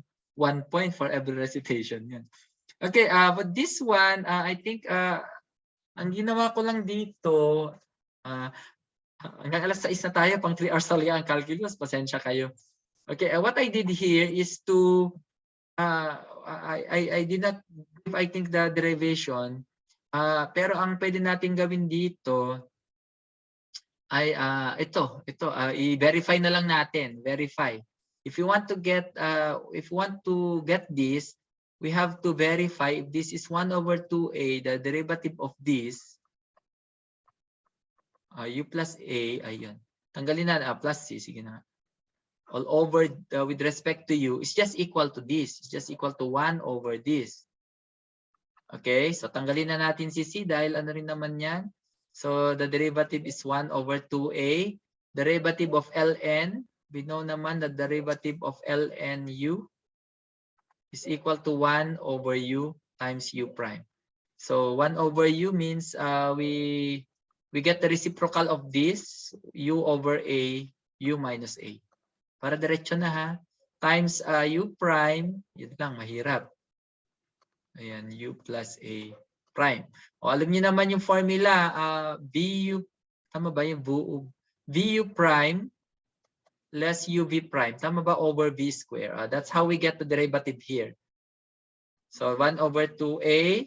point for every recitation yan. Okay, but this one, I think ang ginawa ko lang dito, hanggang alas 6 na tayo, pang 3 hours talaga ang calculus, pasensya kayo. Okay, what I did here is to I did not give, I think, the derivation. Pero ang pwede natin gawin dito ay ito i-verify na lang natin, verify. If you want to get this, we have to verify if this is 1 over 2a, the derivative of this u plus a, ayun. Tanggalin na plus c, sige na. All over with respect to u is just equal to this. It's just equal to 1 over this. Okay, so tanggalin na natin si c dahil rin naman yan. So the derivative is 1 over 2a. Derivative of ln, we know naman that derivative of ln u is equal to 1 over u times u prime. So 1 over u means we get the reciprocal of this, u over a, u minus a. Para diretso na ha. Times u prime, yun lang, mahirap. Ayan, u plus a prime. O alam niyo naman yung formula, vu, tama ba yung vu prime less uv prime. Tama ba over v square? That's how we get the derivative here. So 1 over 2a,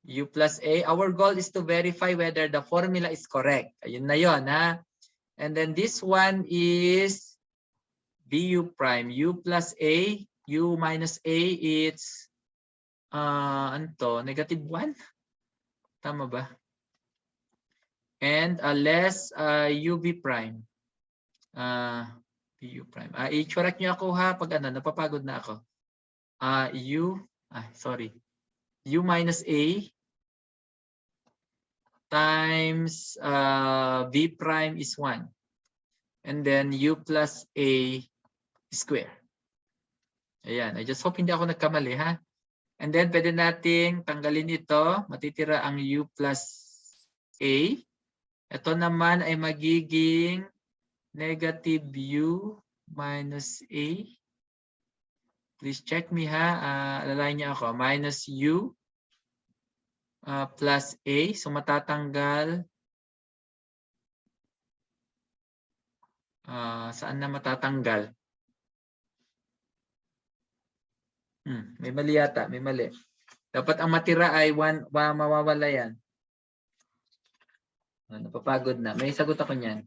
u plus a. Our goal is to verify whether the formula is correct. Ayun na yun, ha? And then this one is vu prime, u plus a, u minus a, it's negative 1. Tama ba? And less uv prime. u prime. I-correct nyo ako ha pag napapagod na ako. U minus a times v prime is 1. And then u plus a square. Ayan. I just hope hindi ako nagkamali ha. And then, pwede nating tanggalin ito. Matitira ang u plus a. Ito naman ay magiging negative u minus A. Please check me ha. Alalayan niyo ako. Minus U plus A. So matatanggal. Saan na matatanggal? May mali yata. May mali. Dapat ang matira ay 1. Mawawala yan. Napapagod na. May sagot ako niyan.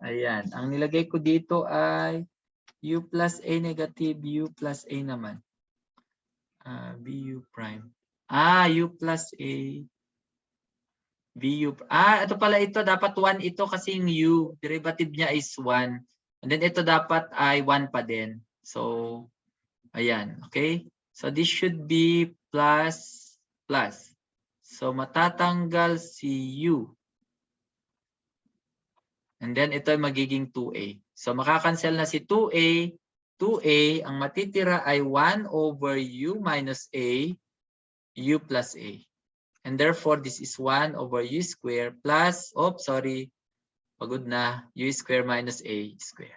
Ayan. Ang nilagay ko dito ay U plus A negative, U plus A naman. BU prime. U plus A. BU. Ito pala ito. Dapat 1 ito kasi yung U. Derivative niya is 1. And then ito dapat ay 1 pa din. So, ayan. Okay? So, this should be plus, plus. So, matatanggal si U. And then ito ay magiging 2A. So makakancel na si 2A. 2A, ang matitira ay 1 over U minus A, U plus A. And therefore, this is 1 over U square plus, pagod na, U square minus A square.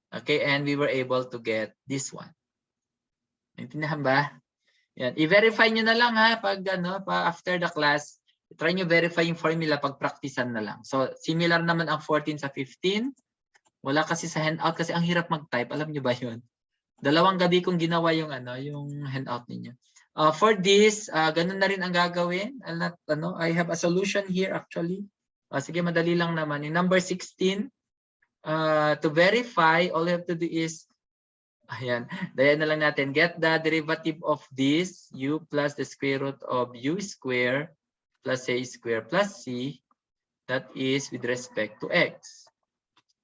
Okay, and we were able to get this one. Naintindihan ba? Yan. I-verify nyo na lang ha, pag after the class, try nyo verify yung formula pag practicean na lang. So, similar naman ang 14 sa 15. Wala kasi sa handout kasi ang hirap mag-type. Alam nyo ba yun? 2 gabi kong ginawa yung yung handout ninyo. For this, ganun na rin ang gagawin. I have a solution here actually. Sige, madali lang naman. In number 16, to verify, all you have to do is, ayan, daya na lang natin. Get the derivative of this, U plus the square root of U square plus A square plus C, that is with respect to X.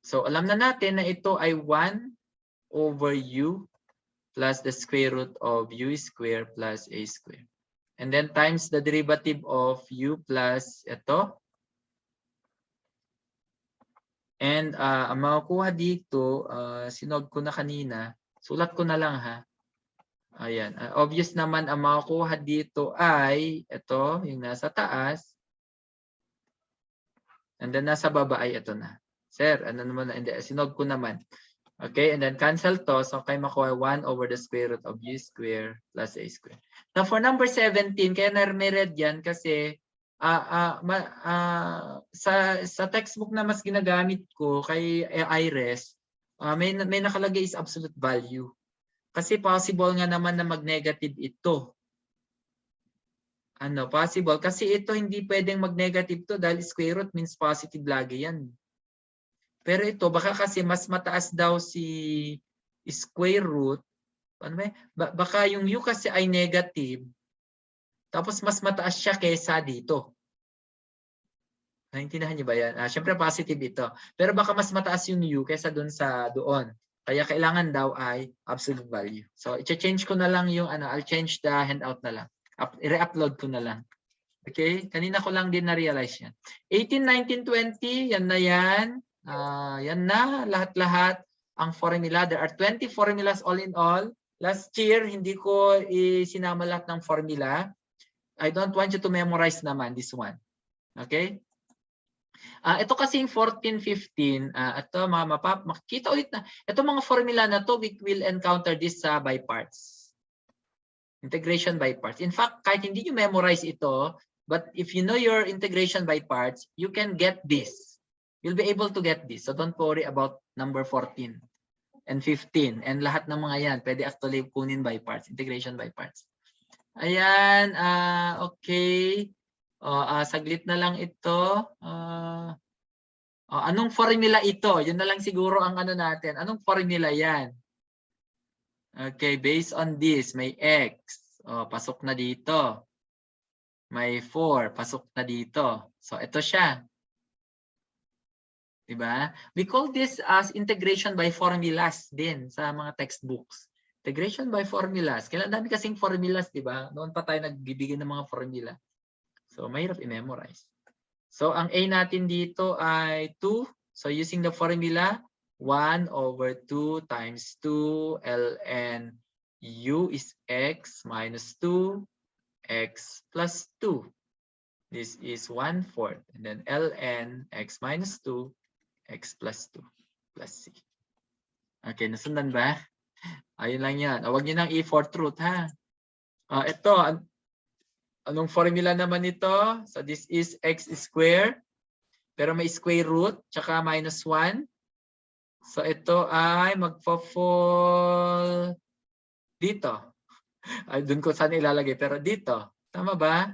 So, alam na natin na ito ay 1 over U plus the square root of U square plus A square. And then times the derivative of U plus ito. And ang makukuha dito, sinod ko na kanina, sulat ko na lang ha. Ayan. Obvious naman ang makukuha dito ay ito, yung nasa taas. And then nasa baba ay ito na. Sir, ano naman? Hindi, sinod ko naman. Okay, and then cancel to. So, kayo makuha 1 over the square root of U square plus A square. Now, for number 17, kaya may red yan kasi sa textbook na mas ginagamit ko kay IRES, may nakalagay is absolute value. Kasi possible nga naman na mag-negative ito. Possible. Kasi ito hindi pwedeng mag-negative to dahil square root means positive lagi yan. Pero ito, baka kasi mas mataas daw si square root. Baka yung U kasi ay negative. Tapos mas mataas siya kaysa dito. Naintindihan niyo ba yan? Siyempre positive ito. Pero baka mas mataas yung U kaysa doon. Kaya kailangan daw ay absolute value. So, i-change ko na lang yung I'll change the handout na lang. I-re-upload ko na lang. Okay? Kanina ko lang din na-realize yan. 18, 19, 20, yan na yan. Yan na, lahat-lahat ang formula. There are 20 formulas all in all. Last year, hindi ko sinama lahat ng formula. I don't want you to memorize naman this one. Okay? Ito kasing 14, 15, ito makikita ulit na. Ito mga formula na to, we will encounter this sa by parts. Integration by parts. In fact, kahit hindi nyo memorize ito, but if you know your integration by parts, you can get this. You'll be able to get this. So don't worry about number 14 and 15. And lahat ng mga yan, pwede actually kunin by parts. Integration by parts. Ayan, okay. Saglit na lang ito. Anong formula ito? Yun na lang siguro ang natin. Anong formula yan? Okay, based on this, may X. Pasok na dito. May 4, pasok na dito. So, ito siya. Diba? We call this as integration by formulas din sa mga textbooks. Integration by formulas. Kailan dami kasing formulas, diba? Noon pa tayo nagbibigay ng mga formula. So, mahirap i-memorize. So, ang A natin dito ay 2. So, using the formula, 1 over 2 times 2 ln U is X minus 2 X plus 2. This is 1/4. And then ln X minus 2 X plus 2 plus C. Okay, nasundan ba? Ayun lang yan. Huwag nyo nang i-fourth root, ha? Ito, anong formula naman nito? So this is x square, pero may square root, tsaka minus 1. So ito ay magpo-fall dito. Ay, dun ko saan ilalagay, pero dito. Tama ba?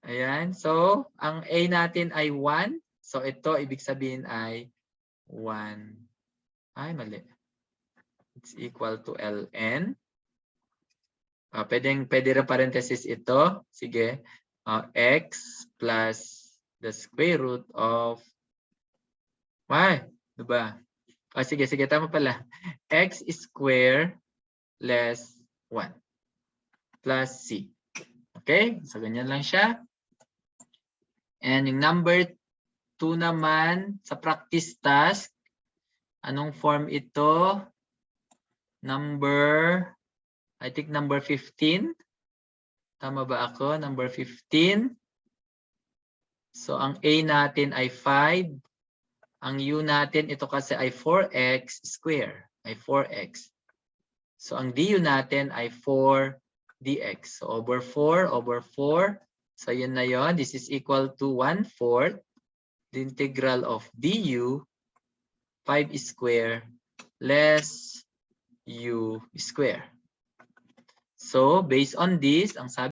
Ayan. So, ang a natin ay 1. So ito, ibig sabihin ay 1. Ay, mali. It's equal to ln. Pwede rin parenthesis ito. Sige. X plus the square root of y. Diba? Sige. Tama pala. X square less 1 plus c. Okay? So, ganyan lang siya. And yung number 2 naman sa practice task, anong form ito? I think number 15. Tama ba ako? Number 15. So, ang A natin ay 5. Ang U natin, ito kasi ay 4x square. Ay 4x. So, ang DU natin ay 4dx. So, over 4. So, yun na yun. This is equal to 1/4 the integral of du 5 square less u square. So, based on this, ang sabi